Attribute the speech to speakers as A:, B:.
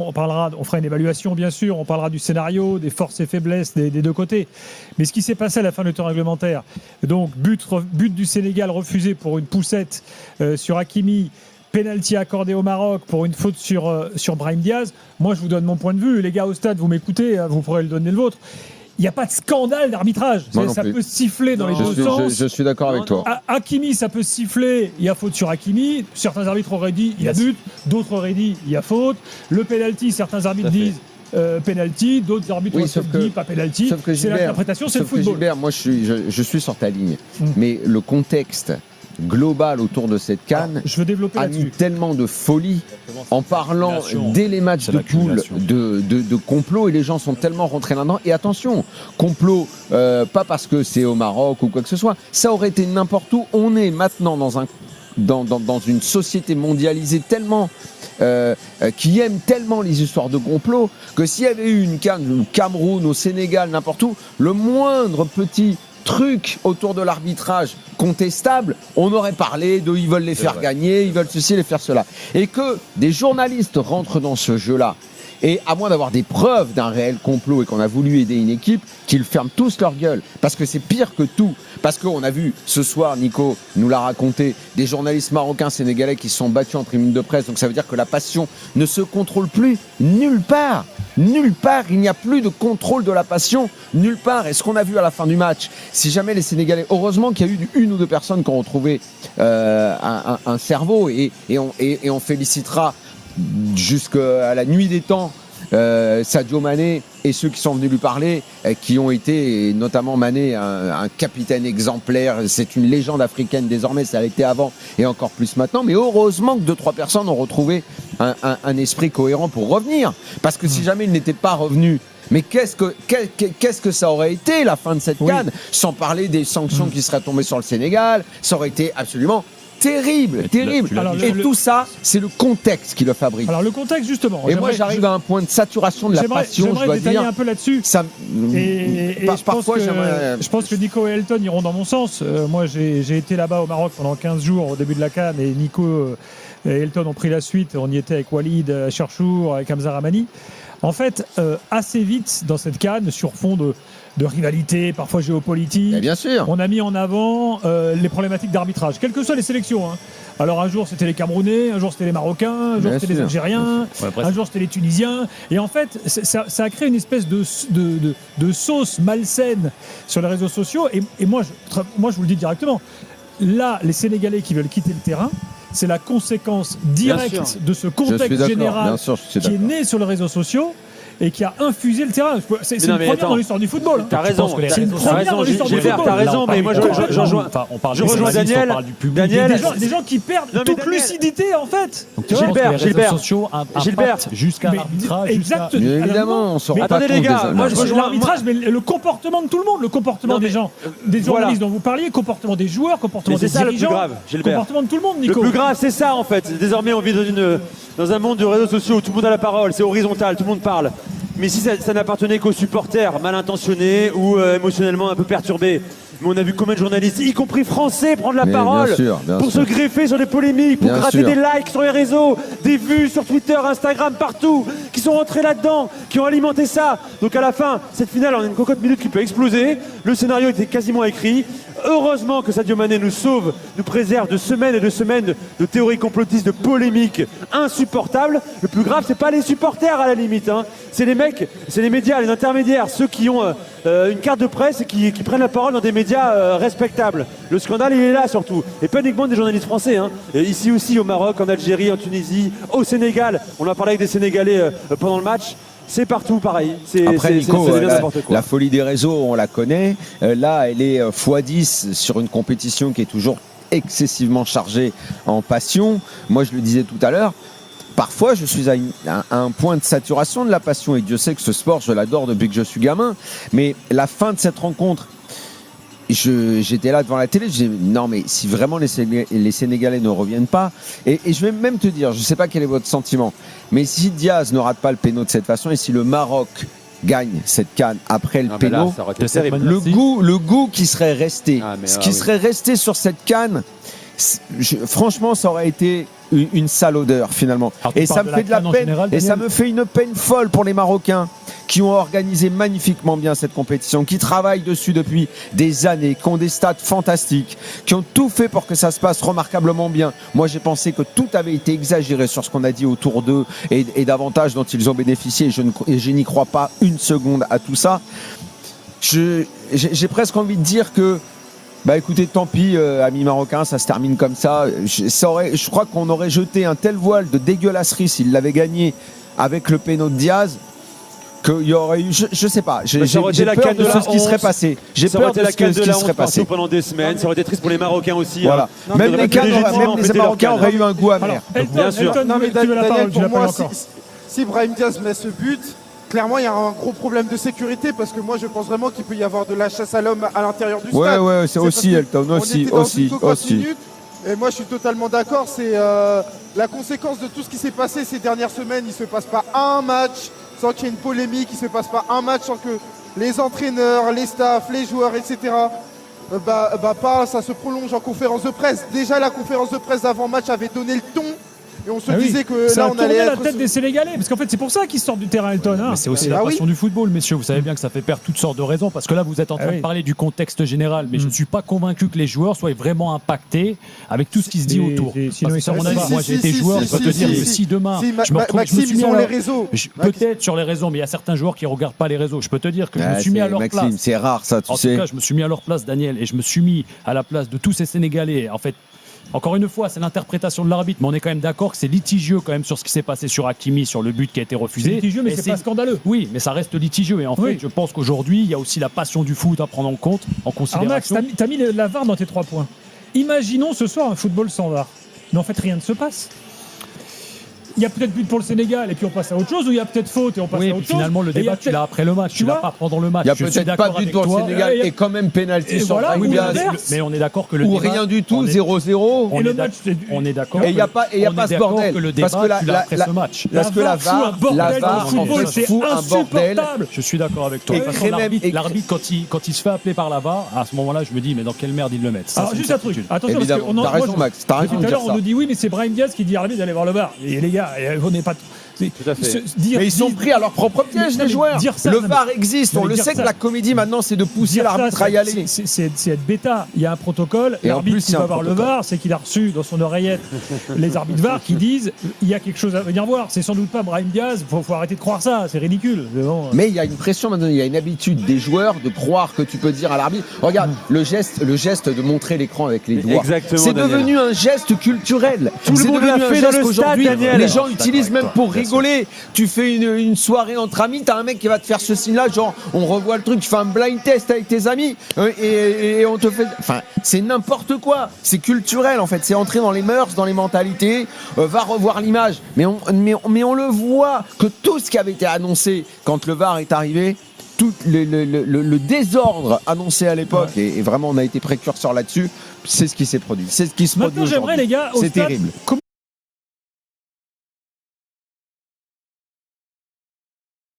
A: On fera une évaluation, bien sûr, on parlera du scénario, des forces et faiblesses des deux côtés. Mais ce qui s'est passé à la fin du temps réglementaire, donc but du Sénégal refusé pour une poussette sur Hakimi, penalty accordé au Maroc pour une faute sur Brahim Diaz. Moi, je vous donne mon point de vue. Les gars au stade, vous m'écoutez, vous pourrez le donner le vôtre. Il n'y a pas de scandale d'arbitrage. Ça peut siffler dans les deux sens.
B: Je suis d'accord avec toi.
A: Hakimi, ça peut siffler. Il y a faute sur Hakimi. Certains arbitres auraient dit il y a but. D'autres auraient dit il y a faute. Le penalty, certains arbitres disent penalty. D'autres arbitres disent pas penalty. C'est l'interprétation, c'est le football.
B: Gilbert, moi, je suis sur ta ligne. Mais le contexte global autour de cette CAN a mis tellement de folie en parlant dès les matchs de poule de complot, et les gens sont tellement rentrés là-dedans. Et attention, complot, pas parce que c'est au Maroc ou quoi que ce soit, ça aurait été n'importe où. On est maintenant dans une société mondialisée tellement qui aime tellement les histoires de complot, que s'il y avait eu une CAN au Cameroun, au Sénégal, n'importe où, le moindre petit truc autour de l'arbitrage contestable, on aurait parlé de ils veulent les faire gagner, ils veulent ceci, les faire cela. Et que des journalistes rentrent dans ce jeu-là, et à moins d'avoir des preuves d'un réel complot et qu'on a voulu aider une équipe, qu'ils ferment tous leur gueule. Parce que c'est pire que tout. Parce qu'on a vu ce soir, Nico nous l'a raconté, des journalistes marocains, sénégalais qui se sont battus en tribune de presse. Donc ça veut dire que la passion ne se contrôle plus nulle part. Nulle part, il n'y a plus de contrôle de la passion, nulle part. Et ce qu'on a vu à la fin du match, si jamais les Sénégalais, heureusement qu'il y a eu une ou deux personnes qui ont retrouvé un cerveau, et on félicitera jusqu'à la nuit des temps Sadio Mané et ceux qui sont venus lui parler, qui ont été, et notamment Mané, un capitaine exemplaire. C'est une légende africaine désormais, ça l'a été avant et encore plus maintenant. Mais heureusement que 2-3 personnes ont retrouvé un esprit cohérent pour revenir, parce que si jamais il n'était pas revenu, mais qu'est-ce que ça aurait été la fin de cette CAN, sans parler des sanctions qui seraient tombées sur le Sénégal. Ça aurait été absolument terrible. Alors, tout ça, c'est le contexte qui le fabrique.
A: Alors le contexte, justement.
B: Et moi, j'arrive à un point de saturation de la passion, je dois
A: détailler
B: dire.
A: un peu là-dessus. Je pense que Nico et Elton iront dans mon sens. Moi, j'ai été là-bas au Maroc pendant 15 jours au début de la CAN, et Nico et Elton ont pris la suite. On y était avec Walid Cherchour, avec Hamza Ramani. En fait, assez vite dans cette CAN, sur fond de rivalité, parfois géopolitique.
B: Bien sûr.
A: On a mis en avant les problématiques d'arbitrage, quelles que soient les sélections. Alors un jour c'était les Camerounais, un jour c'était les Marocains, un jour c'était les Algériens, un jour c'était les Tunisiens. Et en fait, ça a créé une espèce de sauce malsaine sur les réseaux sociaux. Et moi, je vous le dis directement, là, les Sénégalais qui veulent quitter le terrain, c'est la conséquence directe de ce contexte général qui est né sur les réseaux sociaux et qui a infusé le terrain. C'est une première dans l'histoire du football.
C: T'as raison,
A: c'est une première dans l'histoire du football.
C: T'as raison, mais moi je rejoins Daniel.
A: Des gens qui perdent toute lucidité, en fait.
C: Gilbert,
D: jusqu'à l'arbitrage.
A: Exactement.
B: Évidemment, on se rend pas
C: attendez
B: compte
C: les gars,
B: des
C: moi je rejoins
A: l'arbitrage, mais le comportement de tout le monde, le comportement des gens, des journalistes dont vous parliez, comportement des joueurs, comportement des dirigeants, comportement de tout le monde, Nico.
C: Le plus grave, c'est ça en fait. Désormais, on vit dans un monde de réseaux sociaux où tout le monde a la parole, c'est horizontal, tout le monde parle. Mais si ça n'appartenait qu'aux supporters mal intentionnés ou émotionnellement un peu perturbés. Mais on a vu combien de journalistes, y compris français, prendre la parole pour se greffer sur des polémiques, pour gratter des likes sur les réseaux, des vues sur Twitter, Instagram, partout, qui sont rentrés là-dedans, qui ont alimenté ça. Donc à la fin, cette finale, on a une cocotte minute qui peut exploser. Le scénario était quasiment écrit. Heureusement que Sadio Mané nous sauve, nous préserve de semaines et de semaines de théories complotistes, de polémiques insupportables. Le plus grave, c'est pas les supporters à la limite, c'est les mecs, c'est les médias, les intermédiaires, ceux qui ont une carte de presse et qui prennent la parole dans des médias respectables. Le scandale, il est là surtout, et pas uniquement des journalistes français. Et ici aussi, au Maroc, en Algérie, en Tunisie, au Sénégal. On en parlait avec des Sénégalais pendant le match. C'est partout pareil.
B: Après, Nico, la folie des réseaux, on la connaît. Là, elle est x10 sur une compétition qui est toujours excessivement chargée en passion. Moi, je le disais tout à l'heure, parfois, je suis à un point de saturation de la passion. Et Dieu sait que ce sport, je l'adore depuis que je suis gamin. Mais la fin de cette rencontre, j'étais là devant la télé, je disais non mais si vraiment les Sénégalais ne reviennent pas, et je vais même te dire, je ne sais pas quel est votre sentiment, mais si Diaz ne rate pas le péno de cette façon, et si le Maroc gagne cette CAN après le péno, le goût qui serait resté, serait resté sur cette CAN, franchement ça aurait été une sale odeur finalement.
D: Alors,
B: et ça me fait de la peine.
D: Général,
B: et ça me fait une peine folle pour les Marocains qui ont organisé magnifiquement bien cette compétition, qui travaillent dessus depuis des années, qui ont des stats fantastiques, qui ont tout fait pour que ça se passe remarquablement bien. Moi, j'ai pensé que tout avait été exagéré sur ce qu'on a dit autour d'eux et d'avantages dont ils ont bénéficié. Et je n'y crois pas une seconde à tout ça. J'ai presque envie de dire que bah écoutez, tant pis, amis marocains, ça se termine comme ça. Je crois qu'on aurait jeté un tel voile de dégueulasserie s'il l'avait gagné avec le péno de Diaz, qu'il y aurait eu, je sais pas, j'ai peur de ce qui serait passé. J'ai peur de ce qui serait passé
C: pendant des semaines. Ça aurait été triste pour les Marocains aussi.
B: Voilà.
C: Hein.
B: Même les Marocains auraient eu un goût amer.
C: Bien sûr.
E: Non mais Daniel, pour moi, si Brahim Diaz met ce but, clairement, il y a un gros problème de sécurité parce que moi, je pense vraiment qu'il peut y avoir de la chasse à l'homme à l'intérieur du stade.
B: Ouais, c'est aussi, Elton, aussi.
E: Et moi, je suis totalement d'accord. C'est la conséquence de tout ce qui s'est passé ces dernières semaines. Il ne se passe pas un match sans qu'il y ait une polémique. Il ne se passe pas un match sans que les entraîneurs, les staffs, les joueurs, etc. parlent. Ça se prolonge en conférence de presse. Déjà, la conférence de presse d'avant-match avait donné le ton. Et on se disait que
A: ça
E: là, on allait
A: la tête des Sénégalais, parce qu'en fait, c'est pour ça qu'ils sortent du terrain, Elton. Hein.
D: Mais c'est aussi la passion du football, messieurs. Vous savez bien que ça fait perdre toutes sortes de raisons, parce que là, vous êtes en train de parler du contexte général, mais je ne suis pas convaincu que les joueurs soient vraiment impactés avec tout ce qui se dit autour. Parce que, à mon avis, moi, j'ai été joueur, je peux te dire que si demain, je me retrouve, je me suis mis
E: sur les réseaux,
D: peut-être sur les réseaux, mais il y a certains joueurs qui ne regardent pas les réseaux. Je peux te dire que je me suis mis à leur place.
B: C'est rare, ça, tu sais.
D: En tout cas, je me suis mis à leur place, Daniel, et je me suis mis à la place de tous ces Sénégalais. En fait, encore une fois, c'est l'interprétation de l'arbitre, mais on est quand même d'accord que c'est litigieux quand même sur ce qui s'est passé sur Hakimi, sur le but qui a été refusé.
A: C'est litigieux, mais c'est pas scandaleux.
D: Oui, mais ça reste litigieux. Et en fait, je pense qu'aujourd'hui, il y a aussi la passion du foot à prendre en compte, en considération.
A: Alors Max, t'as mis la VAR dans tes 3 points. Imaginons ce soir un football sans VAR. Mais en fait, rien ne se passe. Il y a peut-être but pour le Sénégal et puis on passe à autre chose, ou il y a peut-être faute et on passe à autre chose.
D: Finalement, le débat, tu l'as après le match, tu l'as pas pendant le match.
B: Il y a peut-être pas but pour le Sénégal et quand même pénalty sur Brahim Diaz.
D: Mais on est d'accord que le
B: débat... Ou rien du tout, 0-0.
D: On est d'accord.
B: Et il n'y a pas ce bordel.
D: Parce que
B: la VAR, en fait, fout un bordel.
D: Je suis d'accord avec toi. L'arbitre, quand il se fait appeler par la VAR, à ce moment-là, je me dis, mais dans quelle merde ils le mettent.
A: Alors juste un truc, attention, parce que
B: t'as raison, Max, t'as raison de dire ça.
A: On nous dit oui, mais c'est Brahim Diaz qui dit à l'arbitre d'aller voir le VAR. Et les gars, on n'est pas...
C: Tout à fait.
B: Mais ils sont pris à leur propre piège, les joueurs. Le VAR existe. On le sait que la comédie maintenant, c'est de pousser l'arbitre à y aller.
A: C'est être bêta. Il y a un protocole. L'arbitre qui va voir le VAR, c'est qu'il a reçu dans son oreillette les arbitres VAR qui disent il y a quelque chose à venir voir. C'est sans doute pas Brahim Diaz. Faut arrêter de croire ça. C'est ridicule.
B: Mais il y a une pression maintenant. Il y a une habitude des joueurs de croire que tu peux dire à l'arbitre. Regarde le geste de montrer l'écran avec les doigts. C'est devenu un geste culturel.
C: Tout le monde l'a fait dans le stade, Daniel.
B: Les gens utilisent même pour rigoler. Tu fais une soirée entre amis, t'as un mec qui va te faire ce signe-là, genre on revoit le truc, tu fais un blind test avec tes amis et on te fait. Enfin, c'est n'importe quoi. C'est culturel en fait. C'est entrer dans les mœurs, dans les mentalités. Va revoir l'image. Mais on le voit que tout ce qui avait été annoncé quand le VAR est arrivé. Tout le désordre annoncé à l'époque, et vraiment on a été précurseur là-dessus, c'est ce qui s'est produit. C'est ce qui se produit aujourd'hui.
A: Maintenant, j'aimerais, les gars,
B: c'est terrible.